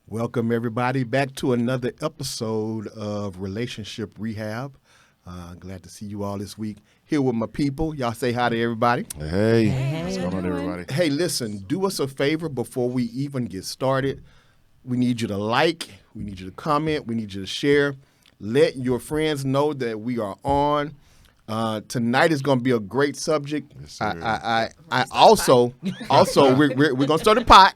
Welcome, everybody, back to another episode of Relationship Rehab. Glad to see you all this week. Here with my people. Y'all say hi to everybody. Hey. What's going on, everybody? Hey, listen, do us a favor before we even get started. We need you to like, we need you to comment, we need you to share. Let your friends know that we are on. Tonight is going to be a great subject. Yes, sir. I also we're going to start a pot,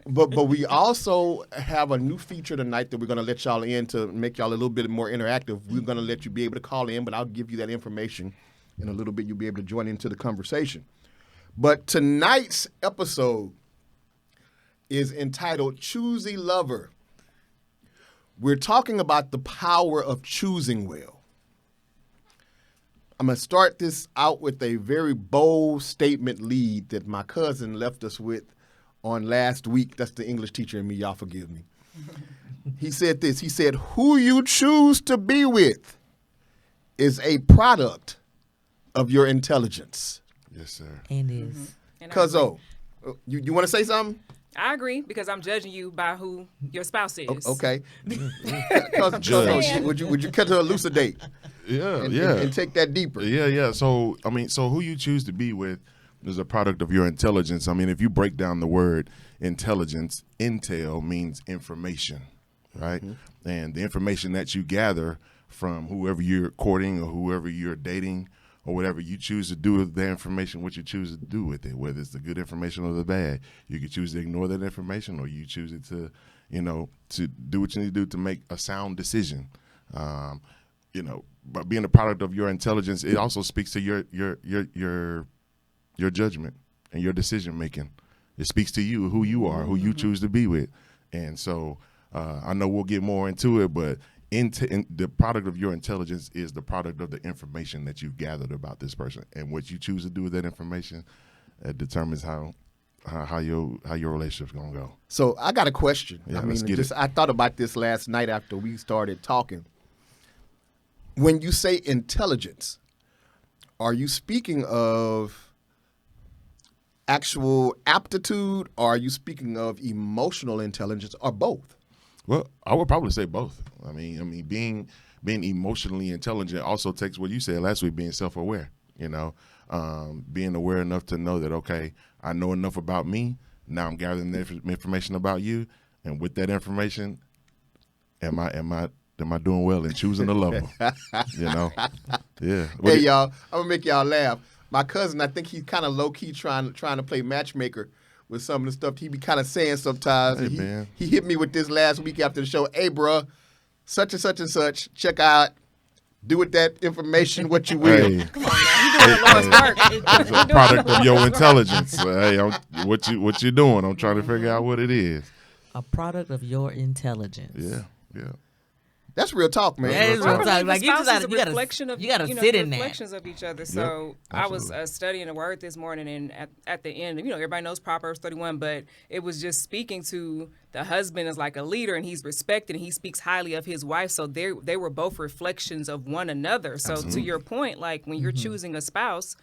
but we also have a new feature tonight that we're going to let y'all in to make y'all a little bit more interactive. We're going to let you be able to call in, but I'll give you that information in a little bit. You'll be able to join into the conversation. But tonight's episode is entitled Choosey Lover. We're talking about the power of choosing well. I'm going to start this out with a very bold statement lead that my cousin left us with on last week. That's the English teacher in me. Y'all forgive me. He said this. He said, who you choose to be with is a product of your intelligence. Yes, sir. And is. Cuzzo, you want to say something? I agree because I'm judging you by who your spouse is. Okay. Cuzzo, would you cut to elucidate? Yeah, And take that deeper. Yeah. So who you choose to be with is a product of your intelligence. I mean, if you break down the word intelligence, intel means information, right? Mm-hmm. And the information that you gather from whoever you're courting or whoever you're dating or whatever you choose to do with that information, what you choose to do with it, whether it's the good information or the bad. You can choose to ignore that information or you choose it to, to do what you need to do to make a sound decision. But being a product of your intelligence, it also speaks to your judgment and your decision making. It speaks to you, who you are, who you choose to be with. And so I know we'll get more into it, but the product of your intelligence is the product of the information that you've gathered about this person, and what you choose to do with that information determines how your relationship's gonna go. So I got a question. Yeah, I thought about this last night after we started talking. When you say intelligence, are you speaking of actual aptitude, or are you speaking of emotional intelligence, or both? Well, I would probably say both. I mean, being emotionally intelligent also takes what you said last week, being self-aware. Being aware enough to know that, okay, I know enough about me. Now I'm gathering the information about you, and with that information, am I doing well in choosing a lover? Yeah. Hey, y'all, I'm gonna make y'all laugh. My cousin, I think he's kind of low key trying to play matchmaker with some of the stuff he be kind of saying sometimes. Hey, man. He hit me with this last week after the show. Hey, bruh, such and such and such. Check out. Do with that information what you will. Hey. Come on, now. You doing Lord's work. It's a product of your intelligence. Hey, what you doing? I'm trying to figure out what it is. A product of your intelligence. Yeah. That's real talk, man. That is I real believe talk. the Like, you spouse just is a gotta- reflection of you gotta sit the in that. reflections of each other. So I was studying the word this morning, and at the end, everybody knows Proverbs 31, but it was just speaking to the husband as like a leader, and he's respected, and he speaks highly of his wife. So they were both reflections of one another. So to your point, like when you're choosing a spouse,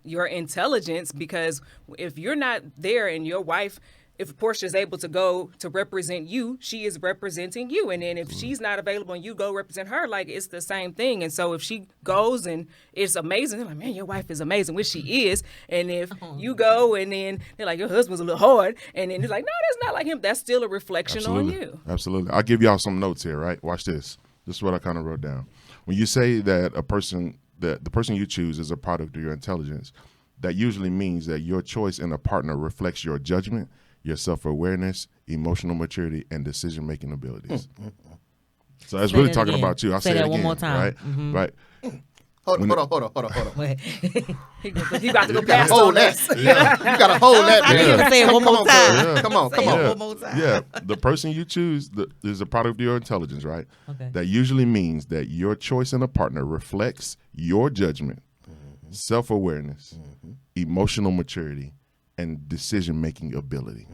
your intelligence, because if you're not there and your wife, if Portia is able to go to represent you, she is representing you. And then if she's not available and you go represent her, like it's the same thing. And so if she goes and it's amazing, they're like, man, your wife is amazing, which she is. And if you go and then they're like, your husband's a little hard. And then it's like, no, that's not like him. That's still a reflection on you. Absolutely. I'll give y'all some notes here, right? Watch this. This is what I kind of wrote down. When you say that the person you choose is a product of your intelligence, that usually means that your choice in a partner reflects your judgment, your self-awareness, emotional maturity, and decision-making abilities. So that's really talking about you. I'll say it again. One more time. Right? Mm-hmm. Right. Hold on. Wait. He about to go past Hold on that. us. You gotta hold that. I man. need to say it one more time. Yeah. Come on. Say it one more time. Yeah, the person you choose is a product of your intelligence, right? Okay. That usually means that your choice in a partner reflects your judgment, self-awareness, emotional maturity, and decision-making ability.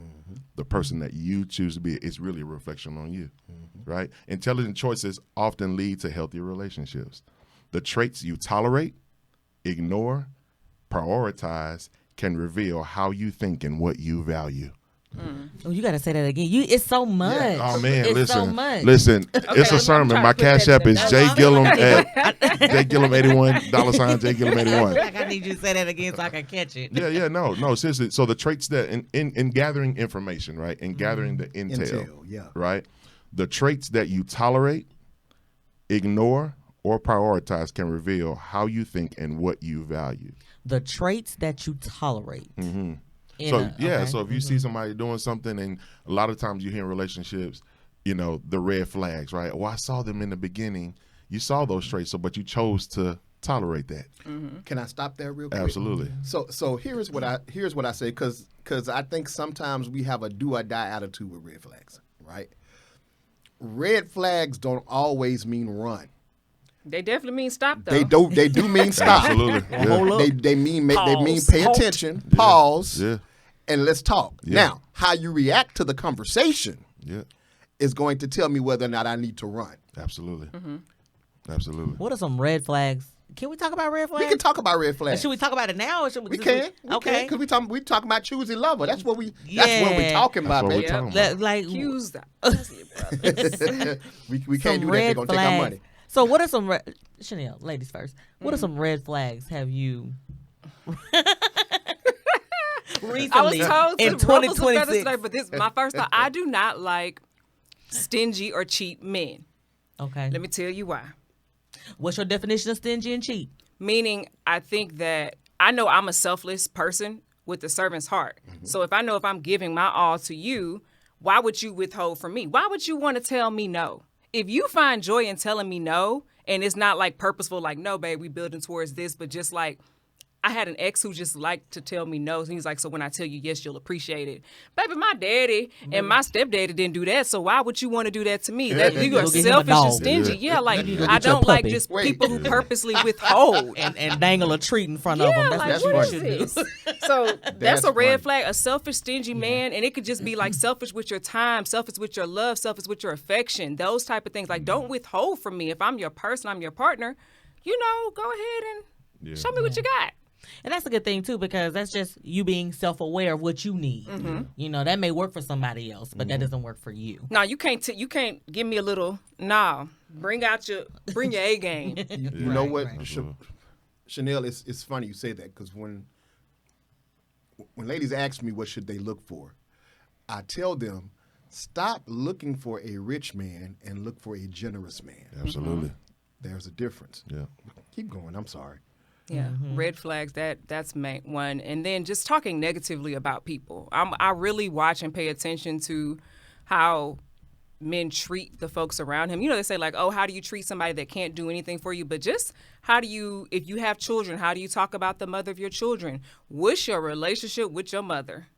The person that you choose to be is really a reflection on you, right? Intelligent choices often lead to healthier relationships. The traits you tolerate, ignore, prioritize can reveal how you think and what you value. Oh, you gotta say that again. It's so much. Oh man, it's listen, so much. listen. It's a I'm sermon. trying to My put that cash app to is the J notes. Gillum at J Gillum 81 $J Gillum 81. Like I need you to say that again so I can catch it. Yeah, no, seriously. So the traits that in gathering information, right, in gathering the intel, yeah. right, the traits that you tolerate, ignore, or prioritize can reveal how you think and what you value. The traits that you tolerate. So if you see somebody doing something, and a lot of times you hear in relationships, the red flags, right? Well, I saw them in the beginning. You saw those traits, but you chose to tolerate that. Can I stop there real quick? Absolutely. So here's what I say, because I think sometimes we have a do or die attitude with red flags, right? Red flags don't always mean run. They definitely mean stop, though. They do mean stop. Absolutely. Yeah. Hold up. They mean Pause. pay Halt. attention, pause, Yeah. and let's talk. Yeah. Now, how you react to the conversation Yeah. is going to tell me whether or not I need to run. Absolutely. Absolutely. What are some red flags? Can we talk about red flags? We can talk about red flags. Should we talk about it now, or should we? We can. Okay. Because we talking about Choosey lover. That's what we talking about, That's what baby. we're talking about. Like Accuse them. we can't do that. They're gonna take our money. So what are some Chanel, ladies first? What are some red flags have you recently I was told in to ruffle some feathers 2026? today, but this my first thought. I do not like stingy or cheap men. Okay. Let me tell you why. What's your definition of stingy and cheap? Meaning, I think that I know I'm a selfless person with a servant's heart. So if I know if I'm giving my all to you, why would you withhold from me? Why would you want to tell me no? If you find joy in telling me no, and it's not like purposeful, like, no, babe, we building towards this, but just like, I had an ex who just liked to tell me no. And he's like, so when I tell you yes, you'll appreciate it. Baby, my daddy and my stepdaddy didn't do that, so why would you want to do that to me? That you are Go get him a selfish and dog. stingy. Yeah, like, You go I get your don't like puppy. just Wait. people who purposely withhold. And dangle a treat in front of Yeah, them. like, That's what what is you should this? do. So that's That's a red funny. flag. A selfish, stingy man, and it could just be like selfish with your time, selfish with your love, selfish with your affection, those type of things. Like, don't withhold from me. If I'm your person, I'm your partner, go ahead and show me what you got. And that's a good thing too, because that's just you being self-aware of what you need. That may work for somebody else, but that doesn't work for you. No, you can't. You can't give me a little. Nah, bring your A game. You know what, Absolutely. Chanel? It's funny you say that, because when ladies ask me what should they look for, I tell them, stop looking for a rich man and look for a generous man. Absolutely. There's a difference. Yeah. Keep going. I'm sorry. Yeah, red flags. That's one. And then just talking negatively about people. I really watch and pay attention to how men treat the folks around him. They say like, oh, how do you treat somebody that can't do anything for you? But just how do you, if you have children, how do you talk about the mother of your children? What's your relationship with your mother?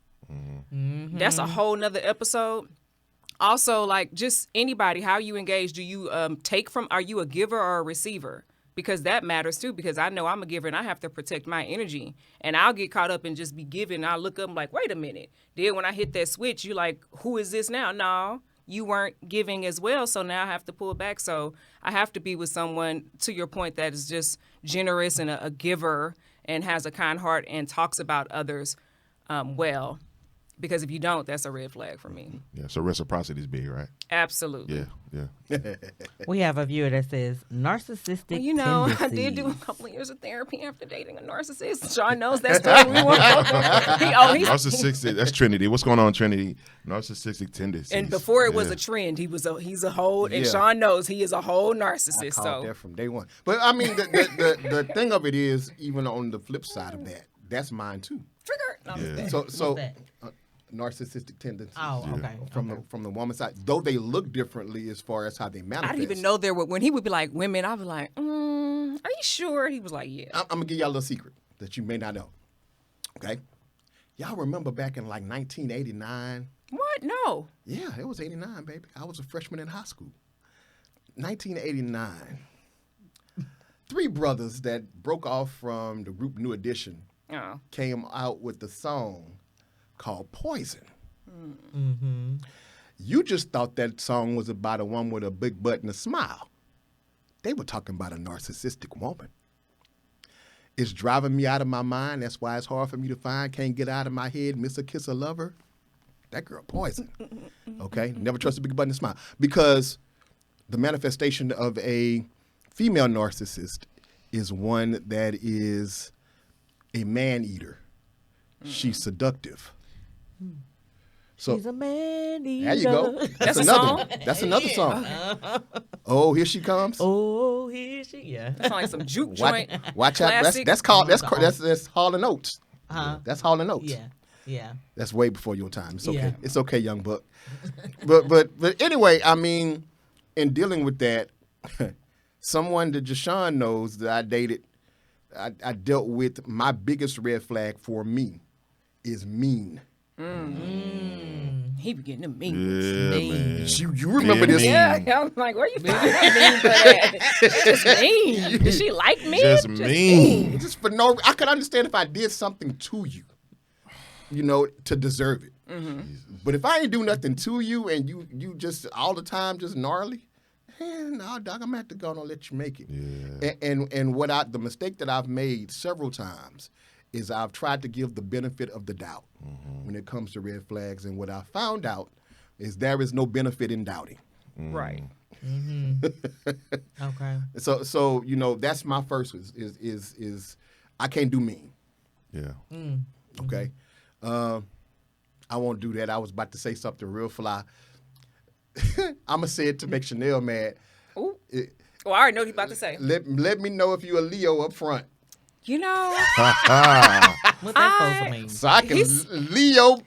That's a whole nother episode. Also, like, just anybody, how you engage. Do you take from, are you a giver or a receiver? Because that matters too, because I know I'm a giver and I have to protect my energy. And I'll get caught up and just be giving. I'll look up and like, wait a minute. Then when I hit that switch, you like, who is this now? No, you weren't giving as well, so now I have to pull back. So I have to be with someone, to your point, that is just generous and a giver and has a kind heart and talks about others well. Because if you don't, that's a red flag for me. Yeah. So reciprocity is big, right? Absolutely. Yeah. We have a viewer that says narcissistic Well, I did tendencies. do a couple of years of therapy after dating a narcissist. Sean knows that story. We won't go there. He's Narcissistic. That's Trinity. What's going on, Trinity? Narcissistic tendencies. and before it was Yeah. a trend, he's a whole, and Yeah. Sean knows he is a whole I narcissist. called So that from day one. But I mean, the thing of it is, even on the flip side of that, that's mine too. trigger. No, I'm just Yeah. kidding. So that? narcissistic tendencies. Oh, okay. From the woman's side, though they look differently as far as how they manifest. I didn't even know there were, when he would be like women, I was like, are you sure? He was like, yeah. I'm gonna give y'all a little secret that you may not know. Okay, y'all remember back in like 1989? What? No. Yeah, it was 89, baby. I was a freshman in high school. 1989. Three brothers that broke off from the group New Edition Oh. came out with the song called Poison. You just thought that song was about a woman with a big butt and a smile. They were talking about a narcissistic woman. It's driving me out of my mind. That's why it's hard for me to find. Can't get out of my head. Miss a kiss a lover. that girl poison. Okay? Never trust a big button to smile. Because the manifestation of a female narcissist is one that is a man-eater. She's seductive. So, She's a man eater. there you go. That's a another song? one. That's another song. Oh, here she comes. Oh, here she. Yeah. That sounds like some juke joint. Watch out. Classic. That's Hall and Oates. Uh-huh. That's Hall and Oates. Yeah. Yeah. That's way before your time. It's okay. Yeah. It's okay, young buck. but anyway, I mean, in dealing with that, someone that Jashawn knows that I dated, I dealt with, my biggest red flag for me is mean. He be getting them mean. Yeah, man. You remember this? Yeah, I'm like, where you finding mean for that? Just mean. Does she like me? Just mean. Just for no, I could understand if I did something to you, to deserve it. But if I ain't do nothing to you and you just all the time just gnarly, no, dog, I'm gonna have to go and let you make it. Yeah. And the mistake that I've made several times is I've tried to give the benefit of the doubt when it comes to red flags. And what I found out is there is no benefit in doubting. Right. Okay. So that's my first is I can't do mean. Yeah. Okay. I won't do that. I was about to say something real fly. I'm gonna say it to make Chanel mad. Ooh. Well, I already know what he's about to say. Let me know if you're a Leo up front, You know, What's that supposed to mean? so I can He's- Leo.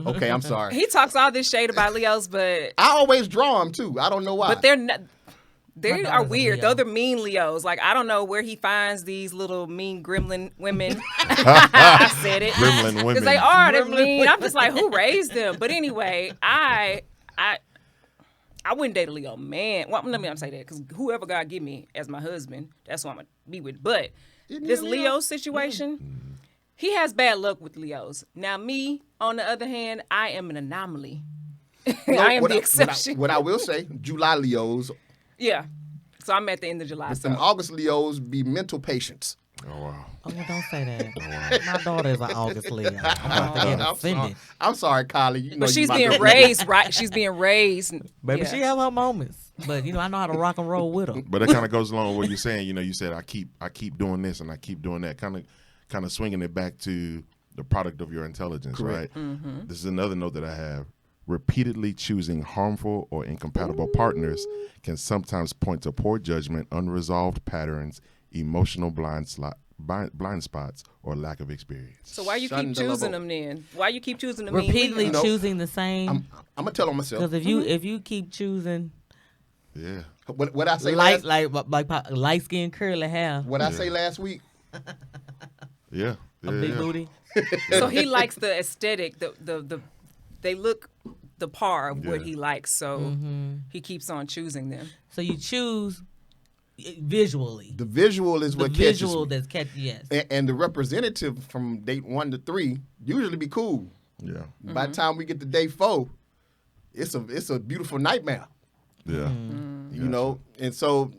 Okay, I'm sorry. he talks all this shade about Leos, but I always draw them too. I don't know why. they're not. They My are daughter's a weird. Leo. They're mean Leos. Like, I don't know where he finds these little mean gremlin women. I said it. Gremlin women. Because they are. They're Gremlin mean. I'm just like, who raised them? But anyway, I wouldn't date a Leo man. Well, let me not say that, because whoever God give me as my husband, that's who I'm going to be with. But Isn't he this a Leo? Leo situation, he has bad luck with Leos. Now, me, on the other hand, I am an anomaly. I am the exception. What I will say, July Leos, Yeah. So I'm at the end of July. some So. August Leos be mental patients. Oh, wow. Oh, well, don't say that. My daughter is an August Leo. I'm about to get offended. I'm sorry, Kylie. You know But she's you being about to- raised, right? She's being raised. Baby, yeah. she have her moments. But, I know how to rock and roll with her. But it kind of goes along with what you're saying. You said I keep doing this and I keep doing that. Kind of swinging it back to the product of your intelligence, Correct. right? This is another note that I have. Repeatedly choosing harmful or incompatible partners can sometimes point to poor judgment, unresolved patterns, emotional blind spots, or lack of experience. So why you keep Shun the choosing level. them then? Why you keep choosing the mean Repeatedly Leos? choosing the same. I'm gonna tell on myself. Because if you keep choosing Yeah. What I say light last, light skin curly hair, what I say last week. Yeah. a big booty. So he likes the aesthetic. The they look the par of what Yeah. he likes. So he keeps on choosing them. So you choose visually. The visual is The what visual catches me. that's catch yes. And the representative from date 1 to 3 usually be cool. Yeah. By the time we get to day 4, it's a beautiful nightmare. Yeah. You know, and so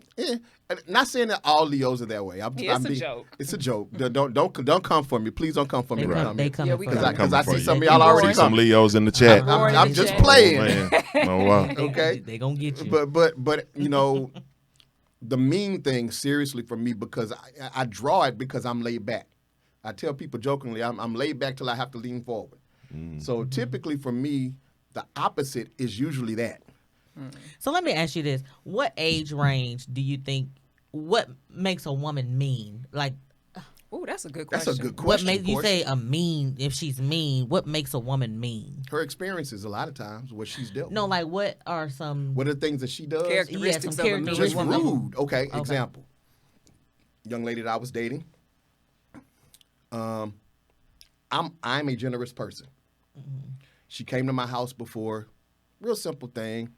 not saying that all Leos are that way. Yeah, it's a joke. It's a joke. Don't come for me. Please don't come for me. They right come, they come Yeah, we for come you. Because I Coming see for some of you. y'all already See some coming. Leos in the chat. Born I'm in just chat. playing. Man. Oh, wow. Okay. They gonna get you. But the mean thing seriously for me, because I draw it because I'm laid back. I tell people jokingly I'm laid back till I have to lean forward. So typically for me, the opposite is usually that. So let me ask you this: what age range do you think? What makes a woman mean? Like, Oh, that's a good That's question. a good what question. makes you Portia. say a mean? If she's mean, what makes a woman mean? Her experiences a lot of times what she's dealt No, with. like what are some? What are the things that she does? Characteristics some of a mean Just characteristics. woman. rude. Okay, example. Young lady that I was dating. I'm a generous person. She came to my house before. Real simple thing.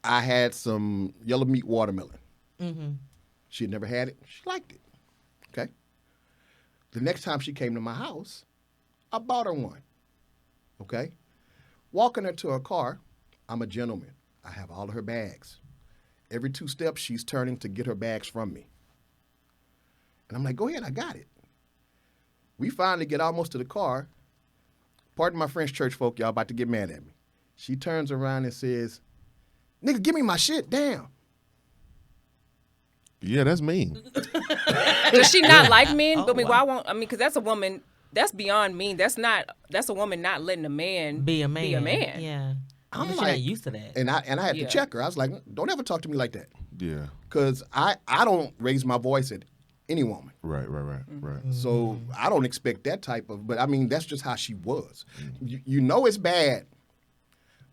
I had some yellow meat watermelon. She had never had it. She liked it. Okay. The next time she came to my house, I bought her one. Okay. Walking her to her car, I'm a gentleman. I have all of her bags. Every 2 steps, she's turning to get her bags from me. And I'm like, go ahead, I got it. We finally get almost to the car. pardon my French church folk, y'all about to get mad at me. She turns around and says, "Nigga, give me my shit, damn." Yeah, that's mean. Does she not like men? But why won't? I mean, because that's a woman. That's beyond mean. That's a woman not letting a man Be a man. Yeah. I'm She like, not used to that. And I had Yeah. to check her. I was like, "Don't ever talk to me like that," Yeah. because I don't raise my voice at any woman. Right. So I don't expect that type of. But I mean, that's just how she was. You know, it's bad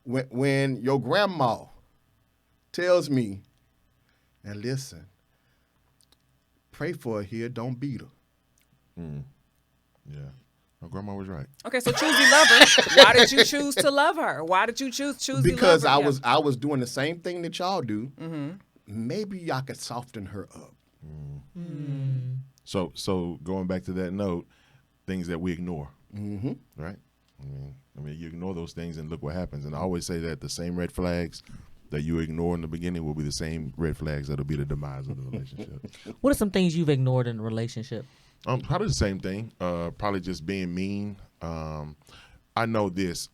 when your grandma tells me, "Now listen, pray for her here, don't beat her." Yeah. My grandma was right. Okay, so Choosey love her. Why did you choose to love her? Why did you choose Choosey Because love her? I was doing the same thing that y'all do. Maybe I could soften her up. So going back to that note, things that we ignore, right? I mean, you ignore those things and look what happens. And I always say that the same red flags that you ignore in the beginning will be the same red flags that'll be the demise of the relationship. What are some things you've ignored in a relationship? Probably the same thing. Probably just being mean. I know this.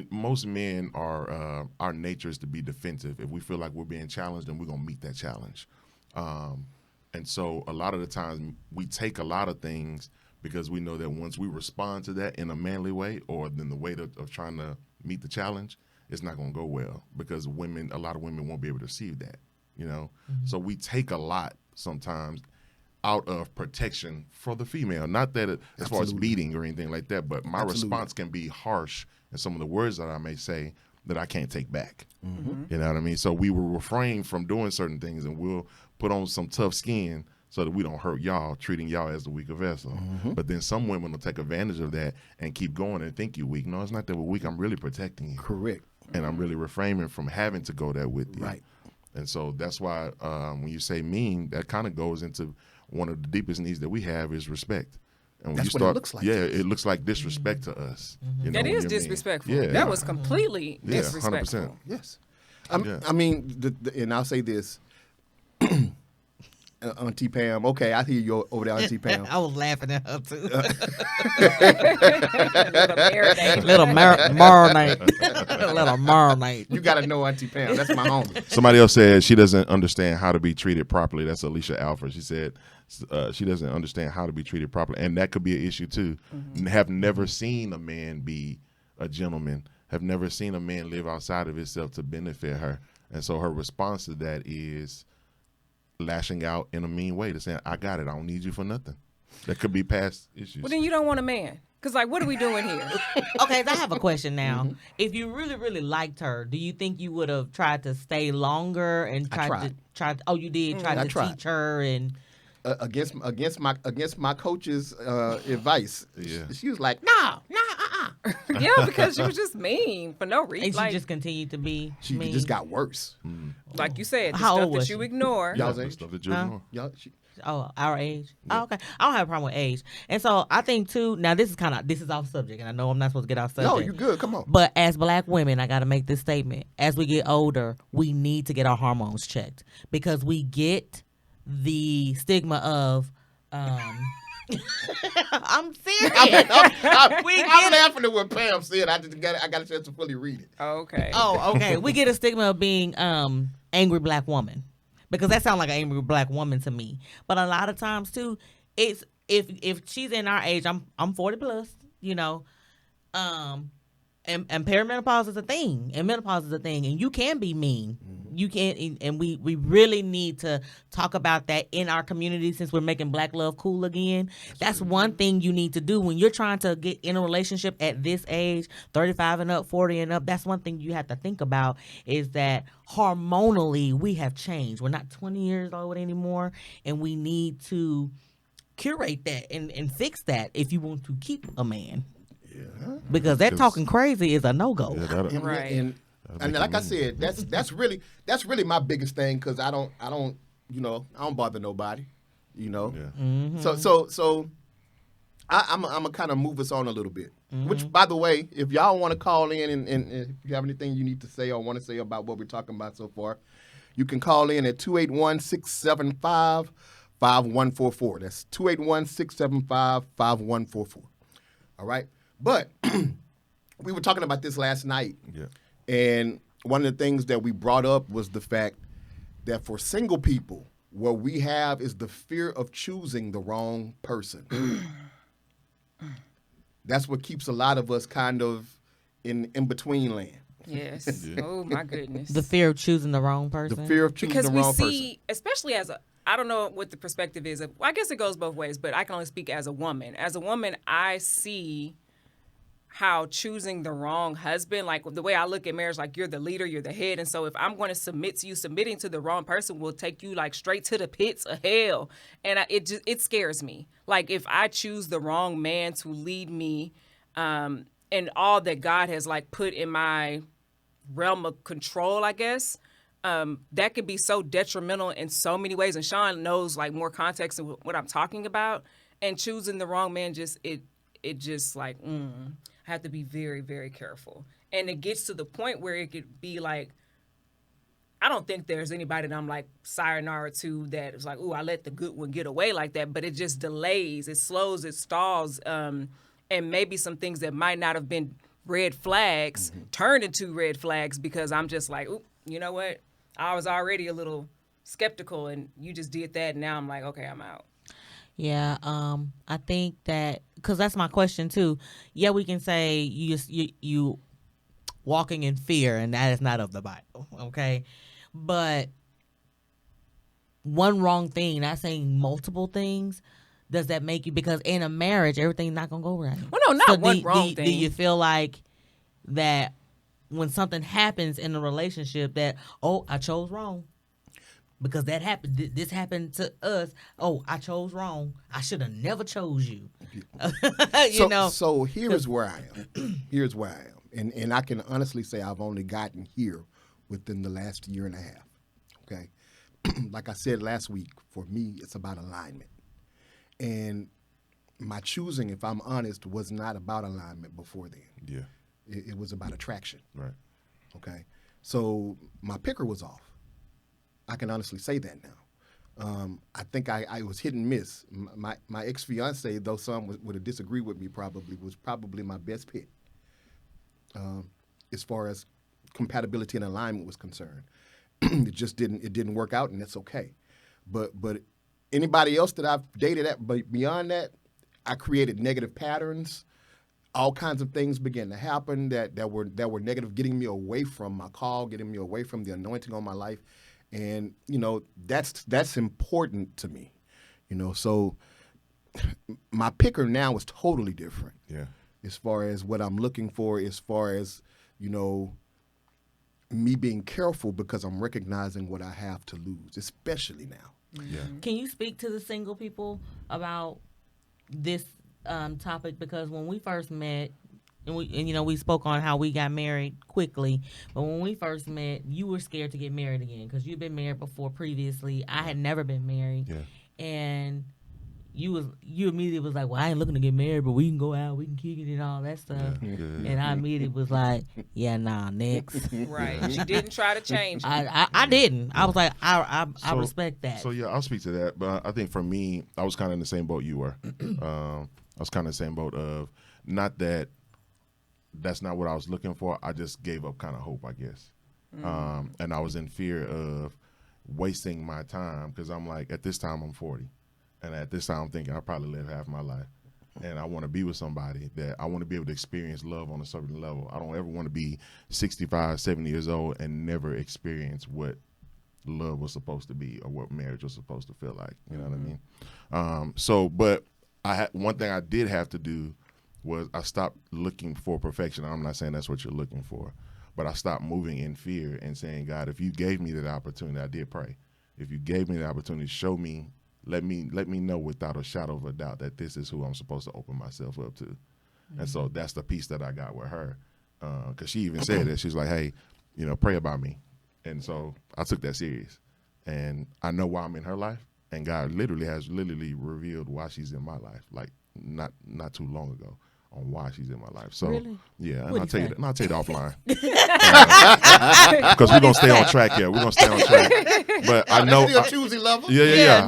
Most men are our nature is to be defensive. If we feel like we're being challenged, then we're gonna meet that challenge. And so a lot of the times we take a lot of things because we know that once we respond to that in a manly way, or in the way of trying to meet the challenge, it's not going to go well because a lot of women won't be able to receive that, you know? So we take a lot sometimes out of protection for the female. Not that as far as beating or anything like that, but my response can be harsh in some of the words that I may say that I can't take back. You know what I mean? So we will refrain from doing certain things, and we'll put on some tough skin so that we don't hurt y'all, treating y'all as the weaker vessel. But then some women will take advantage of that and keep going and think you weak. No, it's not that we're weak. I'm really protecting you. Correct. And I'm really refraining from having to go there with you. Right. And so that's why when you say mean, that kind of goes into one of the deepest needs that we have is respect. And when That's you what it start, looks like. yeah, it looks like disrespect to us. You know, That when is you're mean. disrespectful. Yeah. That was completely Yeah, disrespectful. 100%. Yes. Yeah. I mean, and I'll say this. Auntie Pam. Okay, I hear you over there, Auntie Pam. I was laughing at her too. Little marinade. Little marinade. You got to know Auntie Pam. That's my homie. Somebody else said she doesn't understand how to be treated properly. That's Alicia Alfred. She said she doesn't understand how to be treated properly. And that could be an issue too. Have never seen a man be a gentleman, have never seen a man live outside of himself to benefit her. And so her response to that is lashing out in a mean way to saying, I got it. I don't need you for nothing. That could be past issues. Well, then you don't want a man. Because, like, what are we doing here? Okay, so I have a question now. If you really, really liked her, do you think you would have tried to stay longer and tried. Oh, you did try I to tried. teach her and Against my coach's advice. Yeah. She was like, no. Yeah, because she was just mean for no and reason. she Like, just continued to be She mean. just got worse. like you said, the How stuff old was that you she? ignore. Y'all's The age? stuff that you ignore. Y'all, our age. Oh, okay. I don't have a problem with age. And so I think too, now this is off subject, and I know I'm not supposed to get off subject. no, you good. Come on. But as black women, I got to make this statement. As we get older, we need to get our hormones checked because we get the stigma of I'm serious. I'm laughing at what Pam said. I got a chance to fully read it. Okay. Oh, okay. We get a stigma of being angry black woman because that sounds like an angry black woman to me. But a lot of times too, it's if she's in our age, I'm 40 plus, you know, and perimenopause is a thing, and menopause is a thing, and you can be mean. You can, and we really need to talk about that in our community since we're making black love cool again. That's one thing you need to do when you're trying to get in a relationship at this age, 35 and up, 40 and up. That's one thing you have to think about is that hormonally we have changed. We're not 20 years old anymore, and we need to curate that and fix that if you want to keep a man. Yeah. Because that talking crazy is a no-go. Yeah, that'll- Right. And like I said, that's really my biggest thing because I don't bother nobody, you know. Yeah. So I'm gonna kind of move us on a little bit. Which, by the way, if y'all want to call in and if you have anything you need to say or want to say about what we're talking about so far, you can call in at 281-675-5144. That's 281-675-5144. All right, but we were talking about this last night. Yeah. And one of the things that we brought up was the fact that for single people, what we have is the fear of choosing the wrong person. That's what keeps a lot of us kind of in between land. Yes. Oh my goodness. The fear of choosing the wrong person. The fear of choosing Because the we wrong see, especially as a, I don't know what the perspective is. Well, I guess it goes both ways, but I can only speak as a woman. As a woman, I see how choosing the wrong husband, like the way I look at marriage, like you're the leader, you're the head. And so if I'm going to submit to you, submitting to the wrong person will take you like straight to the pits of hell. And it scares me. Like if I choose the wrong man to lead me, and all that God has like put in my realm of control, I guess, that could be so detrimental in so many ways. And Sean knows like more context of what I'm talking about. And choosing the wrong man it just like, I have to be very, very careful. And it gets to the point where it could be like, I don't think there's anybody that I'm like sayonara to that is like, ooh, I let the good one get away like that. But it just delays, it slows, it stalls. And maybe some things that might not have been red flags turned into red flags because I'm just like, ooh, you know what? I was already a little skeptical and you just did that. And now I'm like, okay, I'm out. Yeah, I think that because that's my question too. Yeah, we can say you walking in fear, and that is not of the Bible, okay? But one wrong thing, not saying multiple things, does that make you? Because in a marriage, everything's not gonna go right. Well, no, not one wrong thing. Do you feel like that when something happens in a relationship that I chose wrong? Because that happened. This happened to us. Oh, I chose wrong. I should have never chose you. So here's where I am. Here's where I am. And I can honestly say I've only gotten here within the last year and a half. Okay? Like I said last week, for me, it's about alignment. And my choosing, if I'm honest, was not about alignment before then. Yeah. It was about attraction. Right. Okay? So my picker was off. I can honestly say that now. I think I was hit and miss. My ex-fiance, though some would have disagreed with me probably, was probably my best pick as far as compatibility and alignment was concerned. It didn't work out, and that's okay. But anybody else that I've dated but beyond that, I created negative patterns. All kinds of things began to happen that were negative, getting me away from my call, getting me away from the anointing on my life. And, that's important to me, so my picker now is totally different. Yeah. As far as what I'm looking for, as far as, me being careful because I'm recognizing what I have to lose, especially now. Yeah. Can you speak to the single people about this topic? Because when we first met, and we spoke on how we got married quickly, but when we first met, you were scared to get married again because you'd been married before previously. I had never been married, and you immediately was like, "Well, I ain't looking to get married, but we can go out, we can kick it and all that stuff." Yeah. And I immediately was like, "Yeah, nah, next." Right. She didn't try to change. I didn't. I was like, I respect that. So yeah, I'll speak to that. But I think for me, I was kind of in the same boat you were. I was kind of in the same boat of not that. That's not what I was looking for. I just gave up kind of hope, I guess. And I was in fear of wasting my time because I'm like, at this time, I'm 40. And at this time, I'm thinking I'll probably live half my life. And I want to be with somebody that I want to be able to experience love on a certain level. I don't ever want to be 65, 70 years old and never experience what love was supposed to be or what marriage was supposed to feel like. You know what I mean? But one thing I did have to do was I stopped looking for perfection. I'm not saying that's what you're looking for, but I stopped moving in fear and saying, God, if you gave me that opportunity, I did pray. If you gave me the opportunity, show me, let me know without a shadow of a doubt that this is who I'm supposed to open myself up to. Mm-hmm. And so that's the piece that I got with her. Because she even said that. She's like, hey, pray about me. And so I took that serious. And I know why I'm in her life. And God has revealed why she's in my life, like not too long ago. On why she's in my life. So really? Yeah, and I'll tell you that offline. Because we're gonna stay on track here. We're gonna stay on track. But I know Choosey lover. Yeah.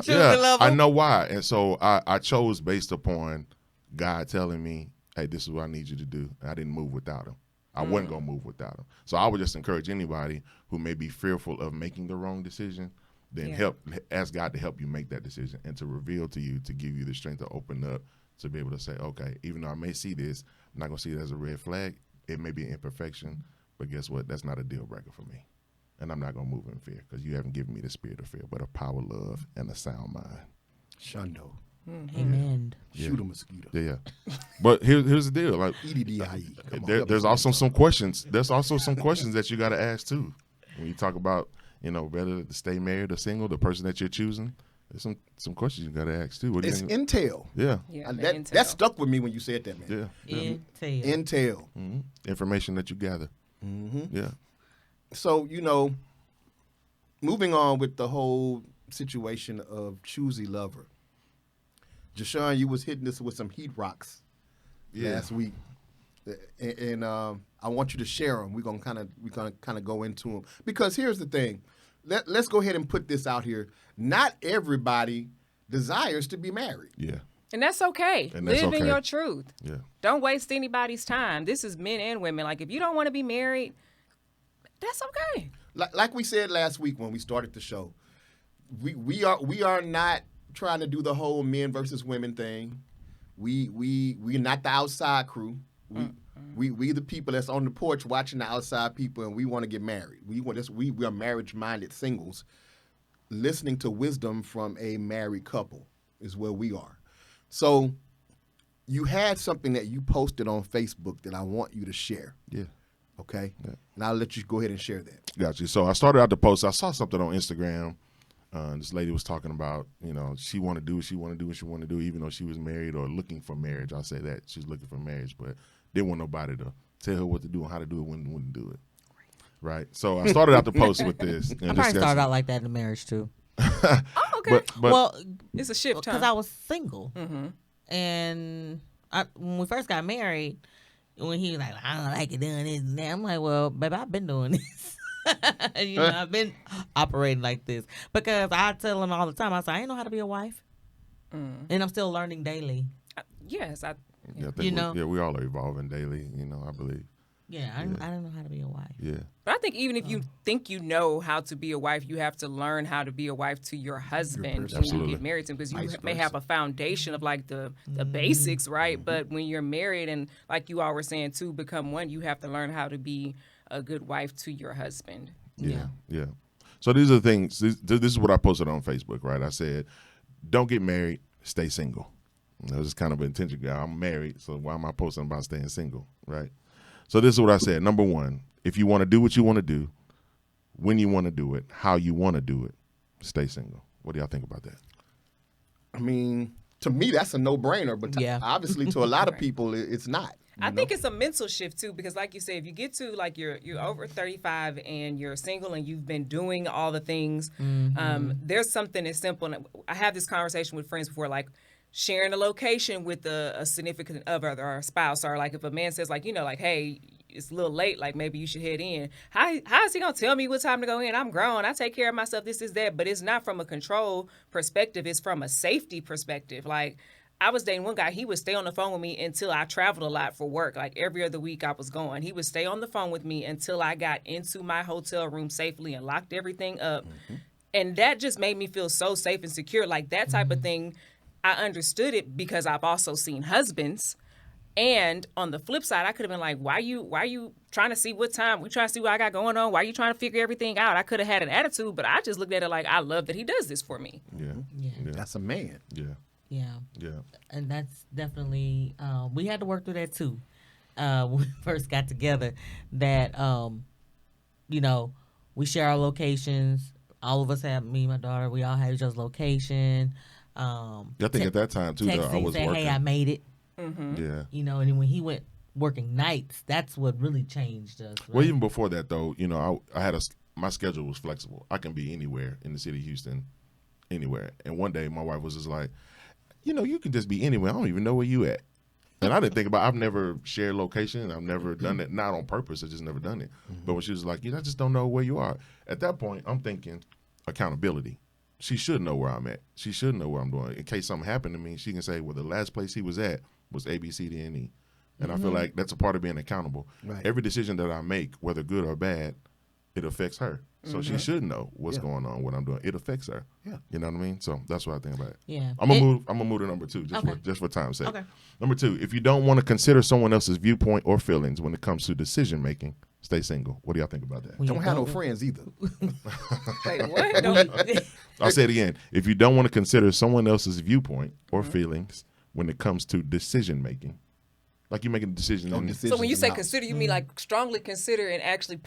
I know why. And so I chose based upon God telling me hey, this is what I need you to do. I didn't move without him. I wasn't going to move without him. So I would just encourage anybody who may be fearful of making the wrong decision, then ask God to help you make that decision and to reveal to you, to give you the strength to open up, to be able to say, okay, even though I may see this, I'm not going to see it as a red flag. It may be an imperfection, but guess what? That's not a deal breaker for me. And I'm not going to move in fear because you haven't given me the spirit of fear, but a power, love, and a sound mind. Shundo. Amen. Shoot a mosquito. Yeah. But here's the deal. Like, EDDIE. there's also some questions. There's also some questions that you got to ask too. When you talk about, whether to stay married or single, the person that you're choosing, there's some questions you got to ask too. It's intel. Yeah. That stuck with me when you said that, man. Yeah. Intel. Mm-hmm. Information that you gather. Mm-hmm. Yeah. So, moving on with the whole situation of Choosey Lover. Jashawn, you was hitting us with some heat rocks last week, and I want you to share them. We're gonna kind of go into them because here's the thing. Let's go ahead and put this out here. Not everybody desires to be married. Yeah. And that's okay. Live in your truth. Yeah. Don't waste anybody's time. This is men and women. Like, if you don't want to be married, that's okay. Like we said last week when we started the show, we are not trying to do the whole men versus women thing. We're not the outside crew. We the people that's on the porch watching the outside people, and we want to get married. We are marriage-minded singles, listening to wisdom from a married couple is where we are. So you had something that you posted on Facebook that I want you to share. Yeah. Okay? Yeah. And I'll let you go ahead and share that. Got you. So I started out the post. I saw something on Instagram. This lady was talking about, she want to do what she want to do, what she want to do, even though she was married or looking for marriage. I'll say that. She's looking for marriage, but didn't want nobody to tell her what to do and how to do it, when to do it. Right? So I started out the post with this. I probably started out like that in the marriage, too. Oh, okay. But well, it's a shift, because I was single. Mm-hmm. And when we first got married, when he was like, I don't like it doing this and that, I'm like, well, baby, I've been doing this. I've been operating like this. Because I tell him all the time, I say, I ain't know how to be a wife. And I'm still learning daily. Yes. we all are evolving daily, I believe. Yeah, I don't know how to be a wife. Yeah. But I think even if you think you know how to be a wife, you have to learn how to be a wife to your husband when you get married to him, because you may have a foundation of like the basics, right? Mm-hmm. But when you're married and, like you all were saying, to become one, you have to learn how to be a good wife to your husband. Yeah. So these are the things. This is what I posted on Facebook, right? I said, don't get married, stay single. That was just kind of an intention. I'm married, so why am I posting about staying single, right? So this is what I said. Number one, if you want to do what you want to do, when you want to do it, how you want to do it, stay single. What do y'all think about that? I mean, to me, that's a no-brainer, but obviously to a lot of people, it's not. I think it's a mental shift too, because like you said, if you get to like you're over 35 and you're single and you've been doing all the things, there's something as simple. And I have this conversation with friends before, like sharing a location with a significant other or a spouse, or like if a man says like, like, hey, it's a little late, like maybe you should head in. How is he gonna tell me what time to go in? I'm grown, I take care of myself, this is that. But it's not from a control perspective, it's from a safety perspective. Like, I was dating one guy, he would stay on the phone with me until I traveled a lot for work. Like every other week I was going. He would stay on the phone with me until I got into my hotel room safely and locked everything up. Mm-hmm. And that just made me feel so safe and secure. Like that type of thing, I understood it because I've also seen husbands. And on the flip side, I could have been like, why you trying to see what time? We're trying to see what I got going on. Why are you trying to figure everything out? I could have had an attitude, but I just looked at it like, I love that he does this for me. Yeah. That's a man. Yeah. And that's definitely, we had to work through that too. When we first got together, that, we share our locations. All of us have, me and my daughter, we all have each other's location. I think at that time too, though, I was say, working. Hey, I made it. Mm-hmm. Yeah. And then when he went working nights, that's what really changed us. Right? Well, even before that though, I had my schedule was flexible. I can be anywhere in the city of Houston, anywhere. And one day my wife was just like, you can just be anywhere. I don't even know where you at. And I didn't think about, I've never shared location. I've never done it, not on purpose. I've just never done it. Mm-hmm. But when she was like, I just don't know where you are. At that point, I'm thinking accountability. She should know where I'm at. She should know where I'm doing. In case something happened to me, she can say, well, the last place he was at was A, B, C, D, and E. And I feel like that's a part of being accountable. Right. Every decision that I make, whether good or bad, it affects her. So she should know what's going on, what I'm doing. It affects her. Yeah. You know what I mean? So that's what I think about it. Yeah. I'm gonna move to number 2 just for time's sake. Okay. Number 2, if you don't want to consider someone else's viewpoint or feelings when it comes to decision making, stay single. What do y'all think about that? Don't have no friends either. Wait, what? Don't- I'll say it again. If you don't want to consider someone else's viewpoint or feelings when it comes to decision making, like you're making a decision. So when you say consider, you mean like strongly consider and actually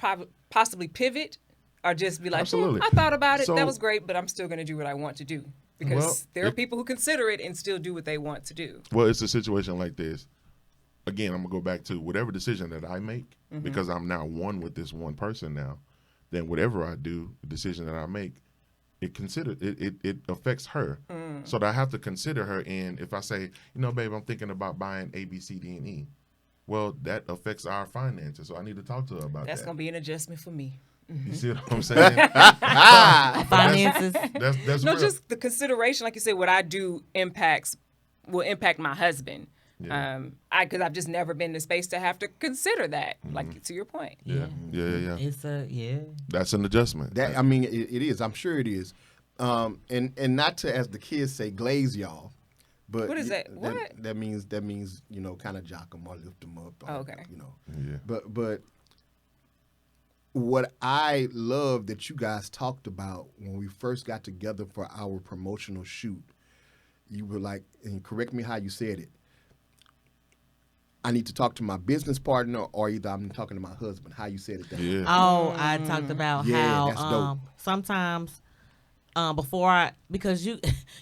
possibly pivot, or just be like, Absolutely. I thought about it, So- that was great, but I'm still going to do what I want to do, because Well, there are people who consider it and still do what they want to do. Well, it's a situation like this. Again, I'm gonna go back to whatever decision that I make, because I'm now one with this one person now. Then whatever I do, the decision that I make, it affects her. So that I have to consider her. And if I say, babe, I'm thinking about buying A, B, C, D, and E, well, that affects our finances. So I need to talk to her about That's that. going to be an adjustment for me. You see what I'm saying? Finances. That's No, real. just the consideration, like you said, what I do will impact my husband. Yeah. Because I've just never been in the space to have to consider that. Like, to your point. Yeah. It's That's an adjustment. That I mean, it is. I'm sure it is. And not to, as the kids say, glaze y'all. But What is that? What? That means kind of jock them or lift them up. Oh, okay. Yeah. But what I love that you guys talked about when we first got together for our promotional shoot, you were like, and correct me how you said it, I need to talk to my business partner, or either I'm talking to my husband. How you said it? Yeah. Oh, I talked about Yeah, that's dope. how sometimes because you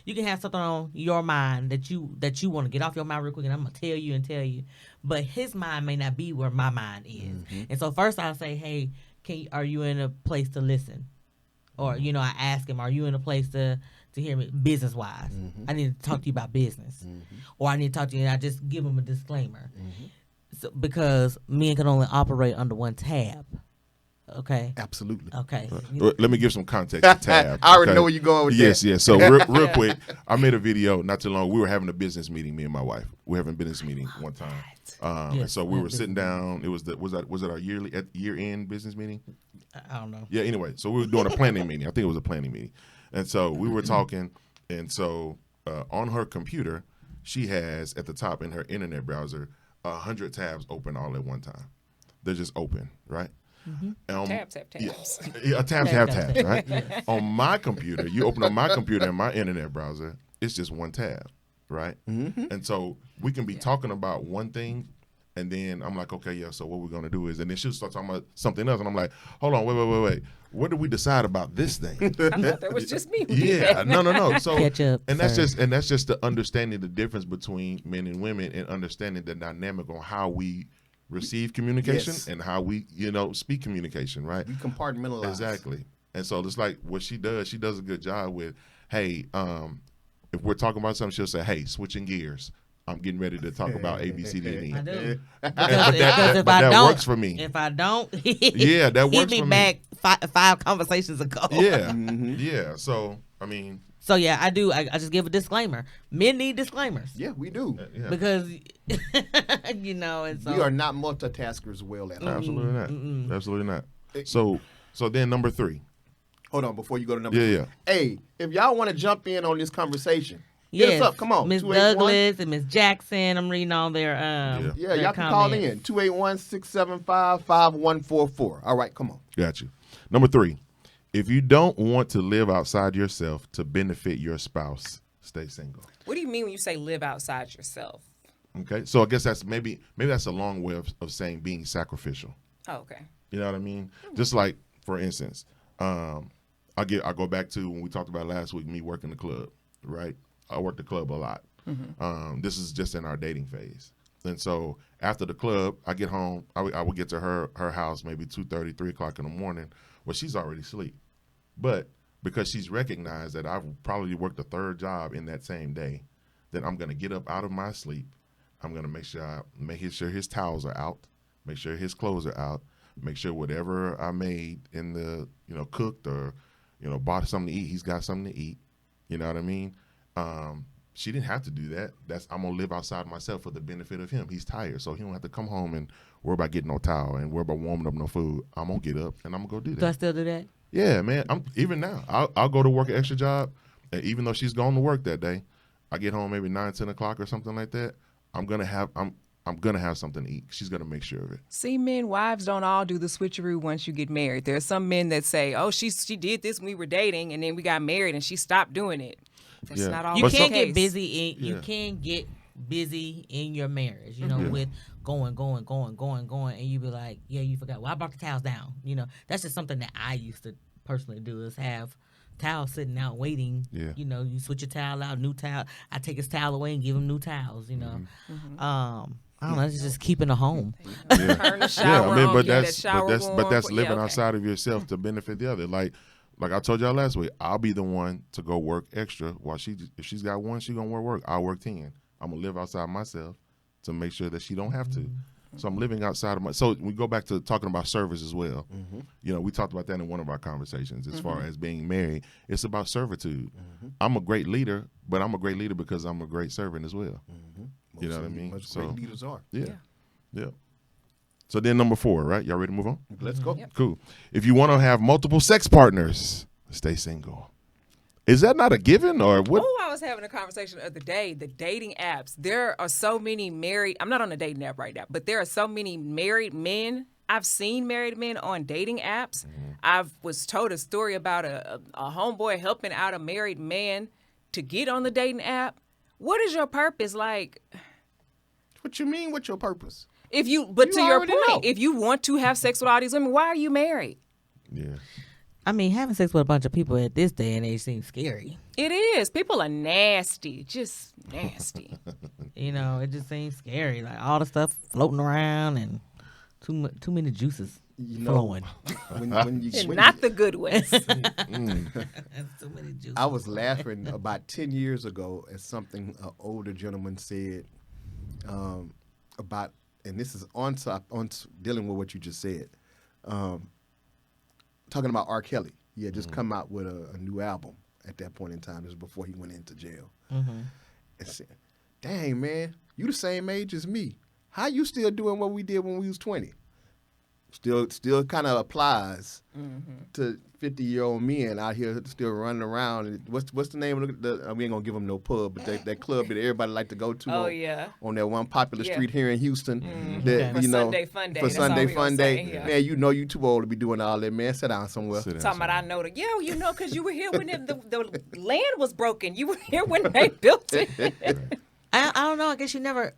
can have something on your mind that you want to get off your mind real quick, and I'm gonna tell you, but his mind may not be where my mind is, and so first I'll say, hey, are you in a place to listen, or I ask him, are you in a place to hear me business wise? I need to talk to you about business, or I need to talk to you, and I just give him a disclaimer, so, because men can only operate under one tab. Okay. Absolutely. Okay. Let me give some context to Tab. I already okay? know where you're going with yes, that. Yes, So real quick, I made a video not too long. We were having a business meeting, me and my wife. We were having a business meeting one time. Yes, so we were sitting down. It was was it our year-end business meeting? I don't know. Yeah, anyway. So we were doing a planning meeting. I think it was a planning meeting. And so we were talking, and so on her computer, she has at the top in her internet browser 100 tabs open all at one time. They're just open, right? Tabs. Yeah, tabs have tabs, right? On my computer, you open up my computer and my internet browser, it's just one tab, right? And so we can be talking about one thing, and then I'm like, okay, yeah, so what we're going to do is, and then she'll start talking about something else, and I'm like, hold on, wait. What did we decide about this thing? I thought that was just me. Yeah, no. So, Catch up, and that's just the understanding the difference between men and women, and understanding the dynamic on how we receive communication and how we, speak communication, right? We compartmentalize. Exactly. And so it's like what she does a good job with, hey, if we're talking about something, she'll say, hey, switching gears. I'm getting ready to talk about A, B, C, D, and E. I do. But Because if I that don't, works for me. If I don't, Yeah, that works hit me for me. back five conversations ago. Yeah. Yeah. So, I mean. So yeah, I do. I just give a disclaimer. Men need disclaimers. Yeah, we do. Yeah. Because and so We are not multitaskers well at all. Absolutely not. Absolutely not. So then number 3. Hold on, before you go to number Yeah. Hey, if y'all want to jump in on this conversation, hit us up. Come on. Miss 281. Douglas and Miss Jackson. I'm reading all their Yeah, their y'all can call comments. in. 281-675-5144. All right, come on. Got you. Number 3. If you don't want to live outside yourself to benefit your spouse, stay single. What do you mean when you say live outside yourself? Okay. So I guess that's maybe that's a long way of saying being sacrificial. Oh, okay. You know what I mean? Just like, for instance, I go back to when we talked about last week, me working the club, right? I work the club a lot. This is just in our dating phase. And so after the club, I get home, I would get to her house maybe 2:30, 3 o'clock in the morning. Well, she's already asleep. But because she's recognized that I've probably worked a 3rd job in that same day, then I'm going to get up out of my sleep. I'm going to make sure his towels are out, make sure his clothes are out, make sure whatever I made in the, cooked or, bought something to eat, he's got something to eat. You know what I mean? she didn't have to do that. I'm gonna live outside myself for the benefit of him. He's tired, so he don't have to come home and worry about getting no towel and worry about warming up no food. I'm gonna get up and I'm gonna go do that. Do I still do that? Yeah, man. Even now, I'll go to work an extra job, and even though she's gone to work that day, I get home maybe 9, 10 o'clock or something like that. I'm gonna have something to eat. She's gonna make sure of it. See, wives don't all do the switcheroo once you get married. There are some men that say, "Oh, she did this when we were dating, and then we got married, and she stopped doing it." That's not always You the can't case. get busy. You can get busy in your marriage. You know, with going, and you be like, "Yeah, you forgot. Well, I brought the towels down." You know, that's just something that I used to personally do is have towels sitting out waiting. Yeah. You know, you switch your towel out, new towel. I take his towel away and give him new towels. You know, I don't know. It's just keeping a home. Turn the shower on, but get that's that shower but that's warm. living Okay. outside of yourself to benefit the other. Like I told y'all last week, I'll be the one to go work extra while if she's got one, she gonna work. I'll work 10. I'm gonna live outside myself to make sure that she don't have to. So I'm living outside of so we go back to talking about service as well. You know, we talked about that in one of our conversations as far as being married. It's about servitude. I'm a great leader, but I'm a great leader because I'm a great servant as well. You know what I mean? Most great leaders are. Yeah. So then number 4, right? Y'all ready to move on? Let's go. Cool. If you want to have multiple sex partners, stay single. Is that not a given or what? Oh, I was having a conversation the other day. The dating apps. There are so many married. I'm not on a dating app right now, but there are so many married men. I've seen married men on dating apps. I was told a story about a homeboy helping out a married man to get on the dating app. What is your purpose? Like, What you mean? What's your purpose? to your already point, know. if you want to have sex with all these women, why are you married? Yeah. I mean, having sex with a bunch of people at this day and age seems scary. It is. People are nasty, just nasty. You know, it just seems scary. Like all the stuff floating around and too many juices flowing. Not the good ones. Too many juices. I was laughing about 10 years ago at something an older gentleman said about, and this is on dealing with what you just said, talking about R. Kelly. He had just come out with a new album at that point in time. This was before he went into jail. And said, "Dang, man, you the same age as me. How you still doing what we did when we was 20? Still kind of applies to 50-year-old men out here still running around. And what's the name of the we ain't gonna give them no pub, but that club that everybody like to go to. On that one popular street here in Houston. That, For you know, Sunday Fun Day. For That's all Sunday we gonna Fun say, Day. yeah. Man, you know you too old to be doing all that, man. Sit down somewhere. Sit down Talking about somewhere. I know because you were here when the land was broken. You were here when they built it. I don't know. I guess they never.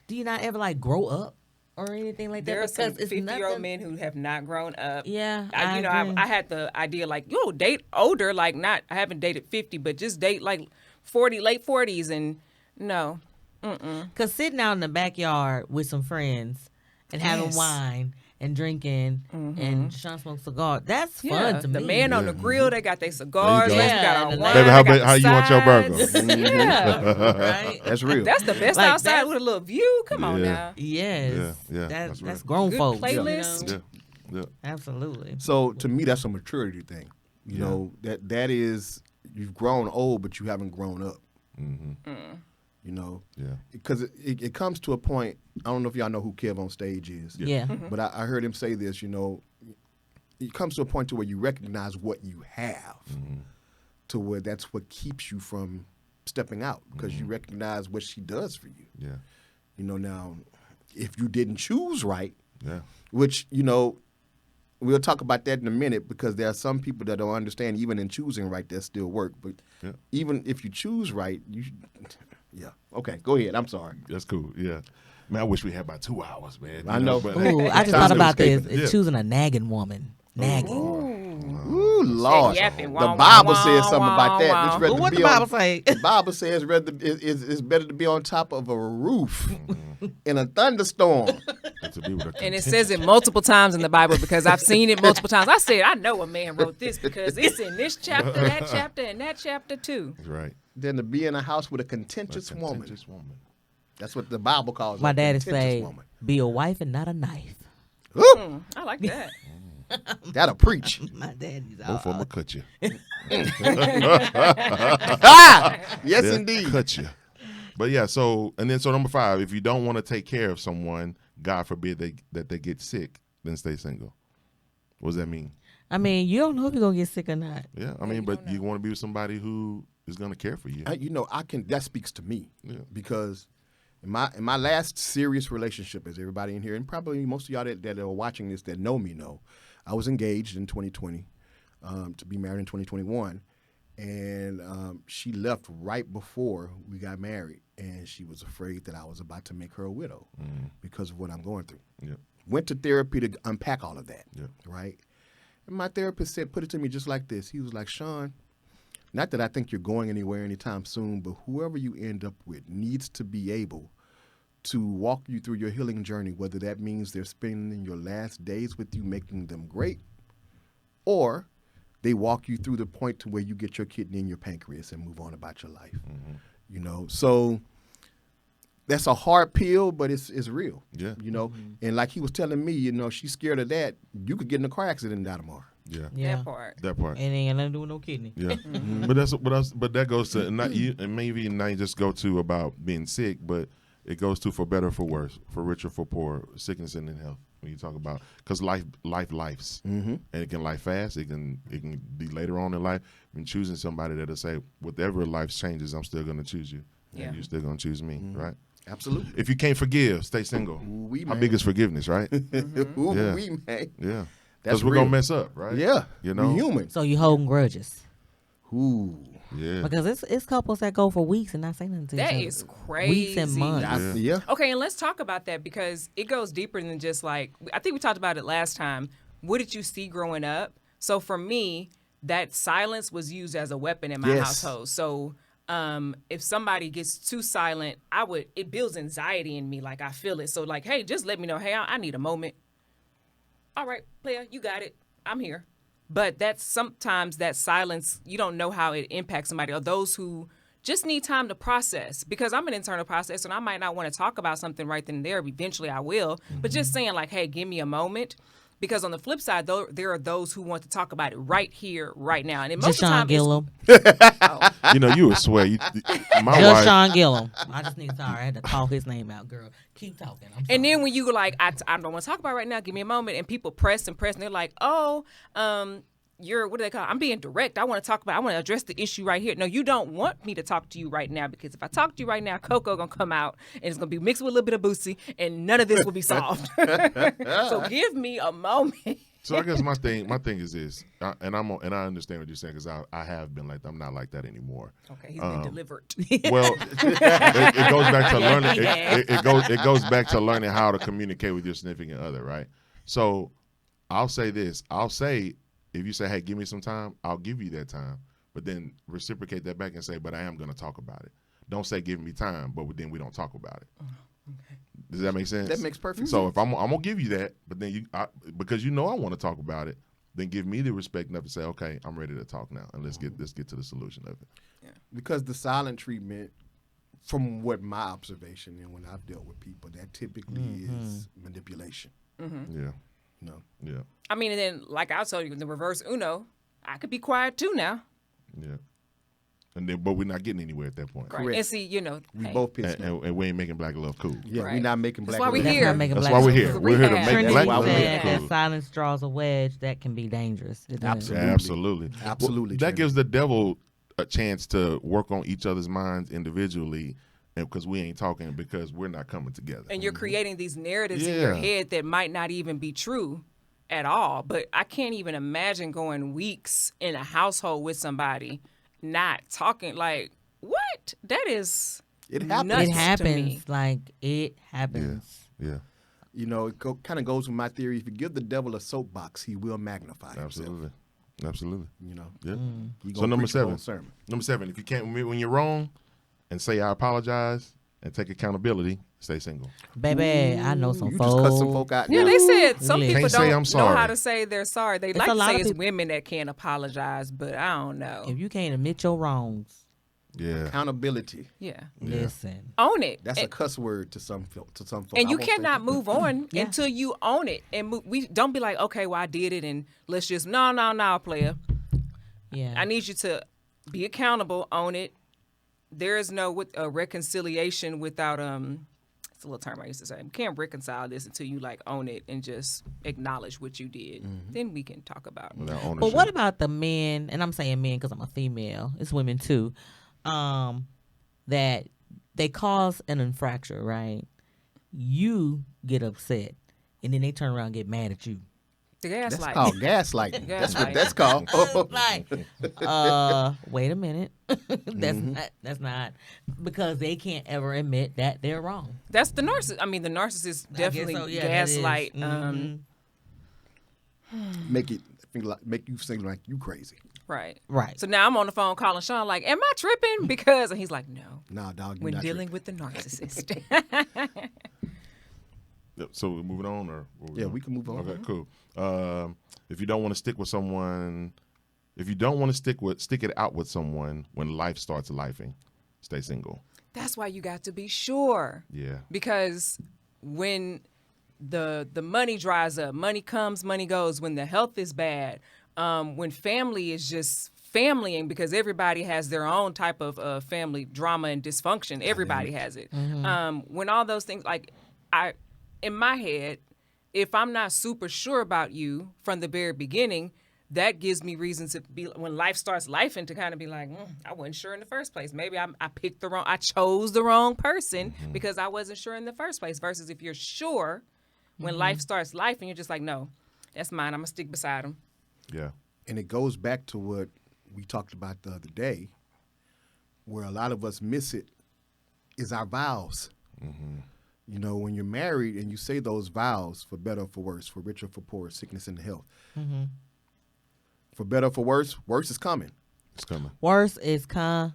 Do you not ever like grow up or anything like that? There are some Because it's 50-year-old nothing- men who have not grown up. Yeah, I agree. I had the idea like, date older, like I haven't dated 50, but just date like 40, late 40s, and no. Because sitting out in the backyard with some friends and having Yes. wine and drinking and trying to smoke cigars, that's fun Yeah, to the me. man on the grill, they got their cigars, go. they Yeah, got our and the wine, Baby, lady- they got how the you want your burger? sides. Yeah, right? That's real. That's the best Like, outside that's- with a little view. Come on Yeah. now. Yes. Yeah, that's that's real. grown Good folks. playlist. You know? Yeah. Absolutely. So to me, that's a maturity thing. You know, that is, you've grown old, but you haven't grown up. You know, Yeah. because it comes to a point. I don't know if y'all know who Kev on stage is. Yeah. But I heard him say this. You know, it comes to a point to where you recognize what you have, to where that's what keeps you from stepping out, because you recognize what she does for you. Yeah. You know, now if you didn't choose right, Yeah. which, you know, we'll talk about that in a minute, because there are some people that don't understand even in choosing right, there's still work. But even if you choose right, okay, go ahead. I'm sorry. That's cool. Yeah. Man, I wish we had about 2 hours, man. I know. But, Ooh, I just Time thought to about this. escape it. Choosing a nagging woman. Nagging. Ooh, Lord. yapping. The Wah, Bible wah, says something wah, about that. wah. It's rather What to the be on- Bible say? The Bible says it's better to be on top of a roof in a thunderstorm. to be with a And it contentious- says it multiple times in the Bible because I've seen it multiple times. I said, I know a man wrote this because it's in this chapter, that chapter, and that chapter too. That's right. Than to be in a house with a contentious woman. Contentious woman. That's what the Bible calls My a daddy contentious say, woman. be a wife and not a knife. I like that. That'll preach. My daddy's Both of them will cut you. Yes, They'll indeed. cut you. But yeah, so number 5, if you don't want to take care of someone, God forbid that they get sick, then stay single. What does that mean? I mean, you don't know if you're gonna get sick or not. Yeah, I mean, but you want to be with somebody who is going to care for you. That speaks to me. Yeah. Because in my last serious relationship, as everybody in here, and probably most of y'all that are watching this that know me know, I was engaged in 2020 to be married in 2021. And she left right before we got married, and she was afraid that I was about to make her a widow because of what I'm going through. Yeah. Went to therapy to unpack all of that, Yeah. right? And my therapist put it to me just like this. He was like, Sean, not that I think you're going anywhere anytime soon, but whoever you end up with needs to be able to walk you through your healing journey, whether that means they're spending your last days with you, making them great, or they walk you through the point to where you get your kidney in your pancreas and move on about your life. So that's a hard pill, but it's real. Yeah. And like he was telling me, she's scared of that. You could get in a car accident and die tomorrow. Yeah. Yeah. That part. And it ain't got nothing to do with no kidney. Yeah. But that goes to not you, and maybe not just go to about being sick, but it goes to for better, for worse, for richer, for poor, sickness and in health. When you talk about, because lifes, and it can life fast. It can be later on in life. When choosing somebody that'll say, whatever life changes, I'm still going to choose you, and you're still going to choose me, right? Absolutely. If you can't forgive, stay single. How big is forgiveness, right? Man. Yeah. That's Because we're going real. to mess up, right? Yeah. You know? We're human. So you holding grudges. Ooh. Yeah. Because it's couples that go for weeks and not say nothing to each That other. is crazy. Weeks and months. Yeah. Okay, and let's talk about that because it goes deeper than just like, I think we talked about it last time. What did you see growing up? So for me, that silence was used as a weapon in my household. So if somebody gets too silent, it builds anxiety in me. Like I feel it. So like, hey, just let me know. Hey, I need a moment. All right, player, you got it. I'm here. But that's sometimes that silence, you don't know how it impacts somebody or those who just need time to process, because I'm an internal processor and I might not want to talk about something right then and there. Eventually I will. But just saying like, hey, give me a moment. Because on the flip side, though, there are those who want to talk about it right here, right now. And most of the time, Gillum. You would swear. My Just wife. Sean Gillum. I had to call his name out, girl. Keep talking. I'm sorry. and then when you go like, I don't want to talk about it right now, give me a moment, and people press and they're like, oh, what do they call it? I'm being direct. I want to address the issue right here. No, you don't want me to talk to you right now, because if I talk to you right now, Coco gonna come out and it's gonna be mixed with a little bit of Boosie and none of this will be solved. So give me a moment. So I guess my thing is this, and I understand what you're saying, because I have been like that. I'm not like that anymore. Okay, he's been delivered. Well, it goes back to learning. It goes back to learning how to communicate with your significant other, right? So I'll say this. I'll say, if you say, hey, give me some time, I'll give you that time. But then reciprocate that back and say, but I am going to talk about it. Don't say give me time, but then we don't talk about it. Okay. Does that make sense? That makes perfect So sense. if I'm going to give you that, but then because I want to talk about it, then give me the respect enough to say, okay, I'm ready to talk now, and let's get to the solution of it. Yeah. Because the silent treatment, from what my observation and when I've dealt with people, that typically is manipulation. Yeah. No. Yeah. I mean, and then like I told you, the reverse Uno, I could be quiet too now. Yeah. But we're not getting anywhere at that point. Right. Correct. And see, We hey, both pissed. And we ain't making black love cool. Yeah, Right. we're not making black. That's why we love. here. Not making That's black why we're love. here. We're here to make Trinity black why love we're said here. that cool. silence draws a wedge that can be dangerous. It does. Absolutely. Absolutely. Absolutely, That Trinity. gives the devil a chance to work on each other's minds individually, and because we ain't talking, because we're not coming together. and you're creating these narratives in your Yeah. head that might not even be true at all. But I can't even imagine going weeks in a household with somebody not talking. Like, what? That is It happens. nuts It to me. happens. Like, it happens. Yeah. It kind of goes with my theory. If you give the devil a soapbox, he will magnify Absolutely. Absolutely. himself. Yeah. He So gonna number preach the whole 7. sermon. Number 7. If you can't admit when you're wrong, and say I apologize and take accountability, stay single. Baby, I know some You folks. just cut some folk out. Yeah, now. they said some Really. people Can't say don't I'm know sorry. how to say they're sorry. They It's like a to lot say of it's people- women that can't apologize, but I don't know. If you can't admit your wrongs, Yeah. Accountability. Yeah. Listen. Own it. That's a cuss word to some folks. And you I won't say cannot that. move on until you own it. And we don't be like, okay, well, I did it, and let's just no, player. Yeah. I need you to be accountable, own it. There is no reconciliation without it's a little term I used to say. You can't reconcile this until you like own it and just acknowledge what you did. Then we can talk about it. But what about the men? And I'm saying men because I'm a female. It's women too. That they cause an infraction, right? You get upset, and then they turn around and get mad at you. The That's gaslight. called gaslighting. That's what that's called. Like, wait a minute. That's not because they can't ever admit that they're wrong. That's the narcissist. I mean, the narcissist definitely so, yeah, gaslight. Make you seem like you crazy. Right. Right. So now I'm on the phone calling Sean like, am I tripping? Because, and he's like, no. Nah, dog. When dealing with the narcissist. So we're moving on, or we can move on. Okay, cool. If you don't want to stick with someone, if you don't want to stick it out with someone when life starts lifing, stay single. That's why you got to be sure. Yeah. Because when the money dries up, money comes, money goes. When the health is bad, when family is just familying, because everybody has their own type of family drama and dysfunction. Everybody has it. When all those things, like in my head, if I'm not super sure about you from the very beginning, that gives me reason to be, when life starts lifing, to kind of be like, I wasn't sure in the first place. Maybe I chose the wrong person because I wasn't sure in the first place. Versus if you're sure, when life starts life, and you're just like, no, that's mine. I'm gonna stick beside him. Yeah. And it goes back to what we talked about the other day, where a lot of us miss it, is our vows. You know, when you're married and you say those vows, for better or for worse, for richer or for poor, sickness and health. For better or for worse, worse is coming. It's coming. Worse is coming.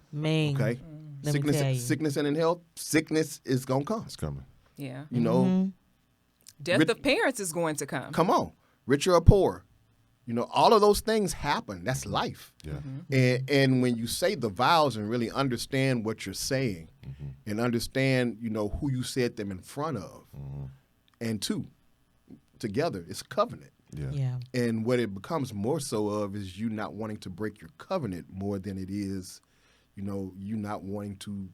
Okay? Let me tell you. Sickness and in health, sickness is going to come. It's coming. Yeah. You know? Death of parents is going to come. Come on. Richer or poor. You know, all of those things happen. That's life. Yeah. And when you say the vows and really understand what you're saying and understand, you know, who you said them in front of, and two, together, it's a covenant. Yeah. And what it becomes more so of is you not wanting to break your covenant more than it is, you know, you not wanting to,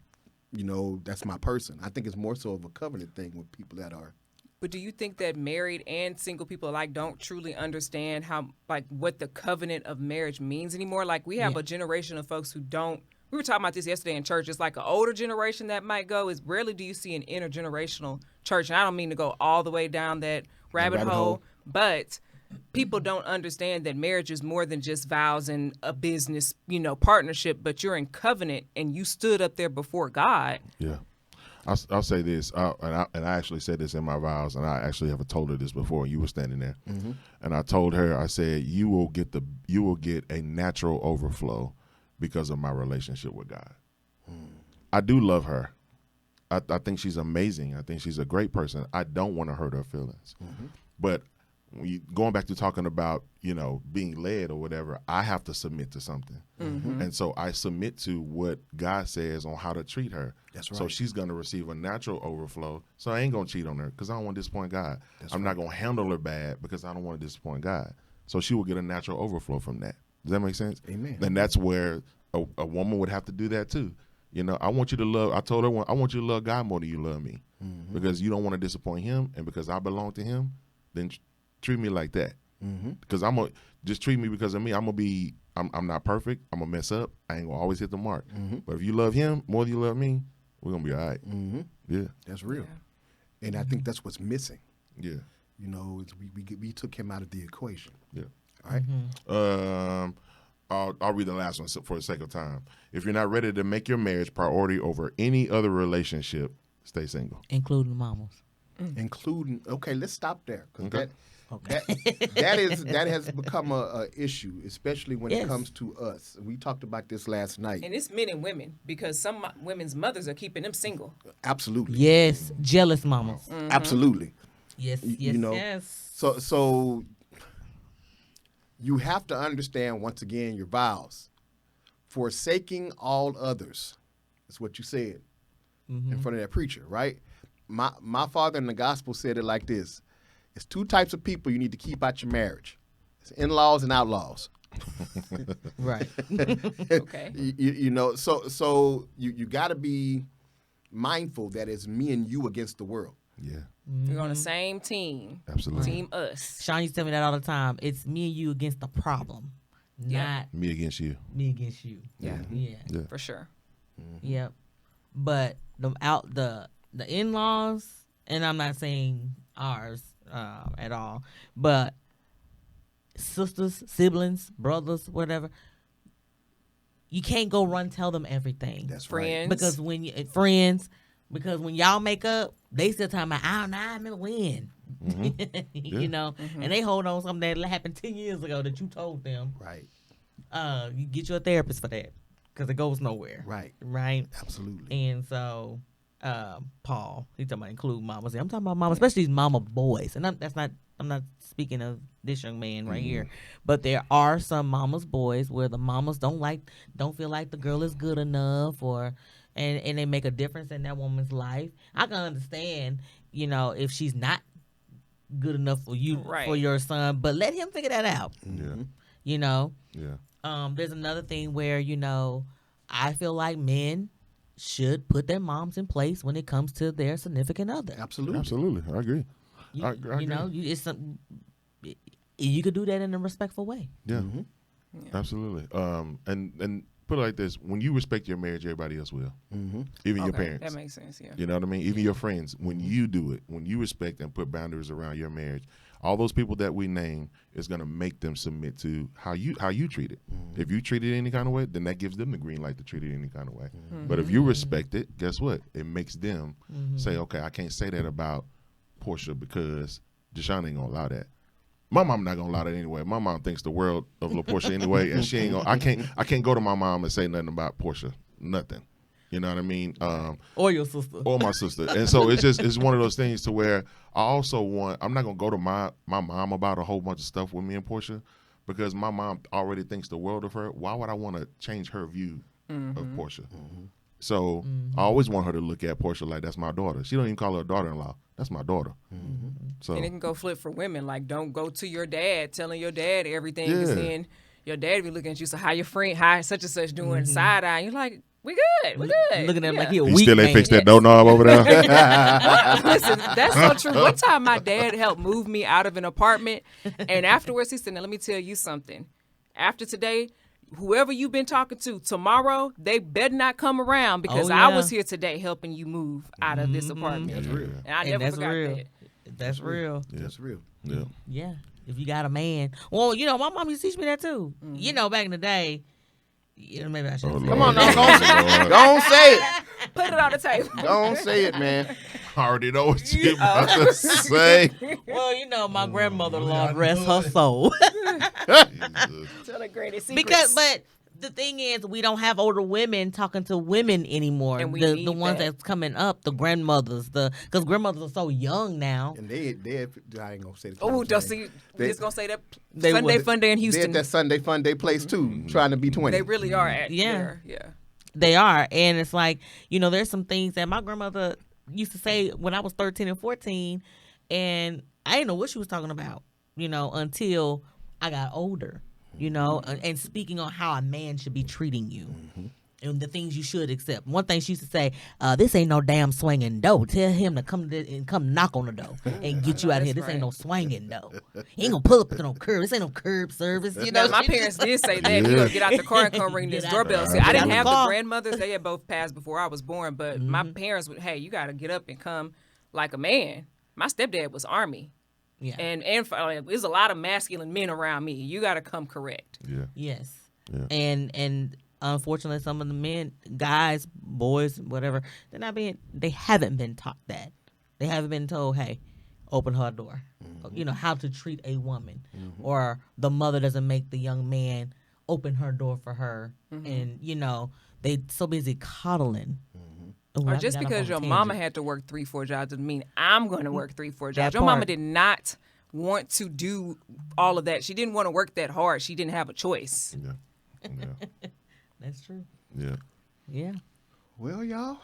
you know, that's my person. I think it's more so of a covenant thing with people that are. But do you think that married and single people alike don't truly understand how, like, what the covenant of marriage means anymore? Like, we have a generation of folks who don't. We were talking about this yesterday in church. It's like an older generation that might go. Is rarely do you see an intergenerational church. And I don't mean to go all the way down that rabbit hole, but people don't understand that marriage is more than just vows and a business, you know, partnership. But you're in covenant, and you stood up there before God. Yeah. I'll say this, and I actually said this in my vows, and I actually have told her this before. You were standing there, and I told her, I said, you will get a natural overflow because of my relationship with God. I do love her. I think she's amazing. I think she's a great person. I don't want to hurt her feelings, but going back to talking about, you know, being led or whatever, I have to submit to something. And so I submit to what God says on how to treat her. That's right. So she's going to receive a natural overflow. So I ain't going to cheat on her because I don't want to disappoint God. I'm not going to handle her bad because I don't want to disappoint God. So she will get a natural overflow from that. Does that make sense? Amen. And that's where a woman would have to do that too. You know, I want you to love, I told her, I want you to love God more than you love me because you don't want to disappoint him. And because I belong to him, then treat me like that. Because I'm going to just treat me because of me. I'm not perfect. I'm going to mess up. I ain't going to always hit the mark. But if you love him more than you love me, we're going to be all right. Yeah. That's real. And I think that's what's missing. Yeah. You know, we took him out of the equation. Yeah. All right? I'll read the last one for the sake of time. If you're not ready to make your marriage priority over any other relationship, stay single. Including mamas. Including, okay, let's stop there. Because that has become a issue, especially when it comes to us. We talked about this last night. And it's men and women, because some women's mothers are keeping them single. Absolutely. Yes. Jealous mamas. Absolutely. Yes. You know, Yes. So you have to understand, once again, your vows. forsaking all others. That's what you said in front of that preacher, right? My father in the gospel said it like this. It's 2 types of people you need to keep out your marriage. It's in-laws and outlaws. Right. Okay. You know, so you got to be mindful that it's me and you against the world. Yeah. We're on the same team. Absolutely. Team us. Sean used to tell me that all the time. It's me and you against the problem, not Me against you. me against you. Yeah. Yeah. For sure. Yep. But the in-laws, and I'm not saying ours at all, but sisters, siblings, brothers, whatever, you can't go run tell them everything. That's Friends. Because when y'all make up, they still talking about, I remember when. You know, and they hold on something that happened 10 years ago that you told them. Right. You get you a therapist for that because it goes nowhere. Right. Right. Absolutely. And so, Paul, he's talking about include mamas. I'm talking about mamas, especially these mama boys. And I'm not speaking of this young man right here, but there are some mamas boys where the mamas don't feel like the girl is good enough, and they make a difference in that woman's life. I can understand, you know, if she's not good enough for you, Right. for your son, but let him figure that out. Yeah. You know. Yeah. There's another thing where, you know, I feel like men should put their moms in place when it comes to their significant other. Absolutely. Absolutely. I agree. You, I agree. you know, you could do that in a respectful way. Yeah. Absolutely. And put it like this: when you respect your marriage, everybody else will. Even your parents. That makes sense. Yeah. You know what I mean? Even your friends. When you do it, when you respect and put boundaries around your marriage, all those people that we name is going to make them submit to how you treat it. If you treat it any kind of way, then that gives them the green light to treat it any kind of way. But if you respect it, guess what? It makes them say, okay, I can't say that about Portia because Deshaun ain't gonna allow that. My mom not gonna allow that anyway. My mom thinks the world of LaPortia anyway, and she ain't gonna. I can't go to my mom and say nothing about Portia. Nothing. You know what I mean? Or your sister. Or my sister. And so it's one of those things to where I'm not gonna go to my mom about a whole bunch of stuff with me and Portia because my mom already thinks the world of her. Why would I want to change her view of Portia? So I always want her to look at Portia like that's my daughter. She don't even call her a daughter-in-law. That's my daughter. So And it can go flip for women. Like, don't go to your dad telling your dad everything. Because then your dad be looking at you. So how your friend, how such and such doing? Side eye. You're like, we good. We good. Looking at him like he a he weak still ain't man. fixed that doorknob over there. Listen, that's so true. One time my dad helped move me out of an apartment. And afterwards he said, now let me tell you something. After today, whoever you've been talking to, tomorrow, they better not come around because I was here today helping you move out of this apartment. That's real. And I And never that's forgot real. that. That's real. That's real. Yeah. Yeah. If you got a man. Well, you know, my mom used to teach me that too. You know, back in the day. You know, maybe I should say Come on, it. now, don't say it. Put it on the table. Don't say it, man. I already know what you're about to say. Well, you know, my grandmother, Lord rest her soul. Tell the greatest secrets. But the thing is, we don't have older women talking to women anymore. And we the need ones that. that's coming up, the grandmothers, because grandmothers are so young now. And they I ain't gonna say the Oh, name. don't see. We're just gonna say that They Sunday would- Fun Day in They Houston. at that Sunday Fun Day place too, trying to be 20. They really are at Yeah. there. Yeah. They are, and it's like, you know, there's some things that my grandmother used to say when I was 13 and 14, and I didn't know what she was talking about, you know, until I got older, you know, and speaking on how a man should be treating you. And the things you should accept. One thing she used to say, this ain't no damn swinging door. Tell him to come knock on the door and get you out of here. This ain't no swinging door. He ain't gonna pull up to no curb. This ain't no curb service. You know, Now, my she parents just- did say that. You know, get out the car and come ring this Get out doorbell. the- See, I get didn't out have the the car. grandmothers. They had both passed before I was born. But my parents would, hey, you got to get up and come like a man. My stepdad was Army. Yeah. And there's a lot of masculine men around me. You got to come correct. Yeah. Yes. Yeah. And unfortunately, some of the men, guys, boys, whatever, they haven't been taught that. They haven't been told, hey, open her door. You know, how to treat a woman. Or the mother doesn't make the young man open her door for her. And, you know, they so busy coddling. Ooh, Or I just got off because on a your tangent. mama had to work 3-4 jobs doesn't mean I'm going to work 3-4 jobs. That Your mama part. did not want to do all of that. She didn't want to work that hard. She didn't have a choice. Yeah. Yeah. That's true. Yeah. Yeah. Well, y'all,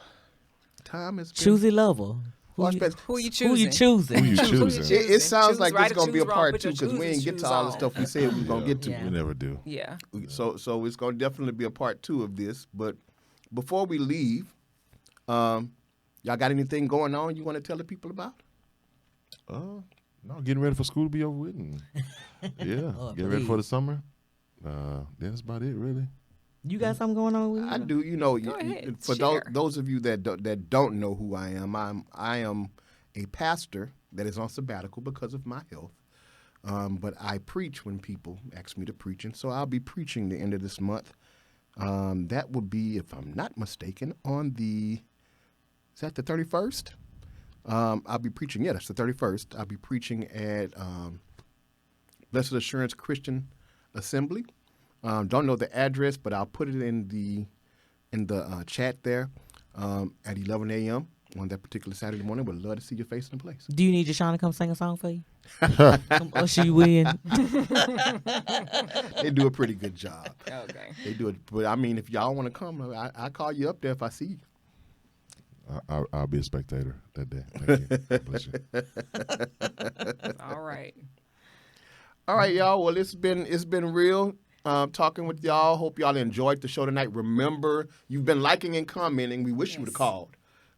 time is Choosey lover. Who you Who you choosing? choosing? Who you choosing? It sounds Choose like right this or going to be a choose wrong. part Put two your because we choosing ain't get to shoes all the on. stuff we said we was going to get to. Yeah. We never do. Yeah. So it's going to definitely be a part two of this. But before we leave, y'all got anything going on you want to tell the people about? No, getting ready for school to be over with. And, yeah, getting ready for the summer. That's about it, really. You got something going on with you? I do. You know, Go ahead, for share. those of you that don't know who I am a pastor that is on sabbatical because of my health. But I preach when people ask me to preach, and so I'll be preaching the end of this month. That will be, if I'm not mistaken, on is that the 31st? I'll be preaching. Yeah, that's the 31st. I'll be preaching at Blessed Assurance Christian Assembly. Don't know the address, but I'll put it in the chat there at 11 a.m. on that particular Saturday morning. Would love to see your face in the place. Do you need Jashawn to come sing a song for you? Come usher you in. They do a pretty good job. Okay. They do it, but I mean, if y'all want to come, I call you up there if I see you. I'll be a spectator that day. Thank you. Bless you. All right. All right, y'all. Well, it's been real talking with y'all. Hope y'all enjoyed the show tonight. Remember, you've been liking and commenting. We wish you would have called.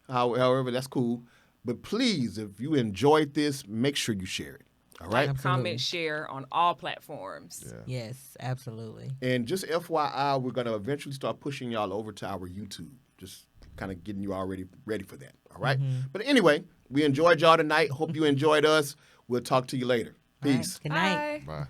However, that's cool. But please, if you enjoyed this, make sure you share it. All right? Absolutely. Comment, share on all platforms. Yeah. Yes, absolutely. And just FYI, we're going to eventually start pushing y'all over to our YouTube. Just kind of getting you already ready for that. All right? But anyway, we enjoyed y'all tonight. Hope you enjoyed us. We'll talk to you later. All right. Peace. Good night. Bye. Bye.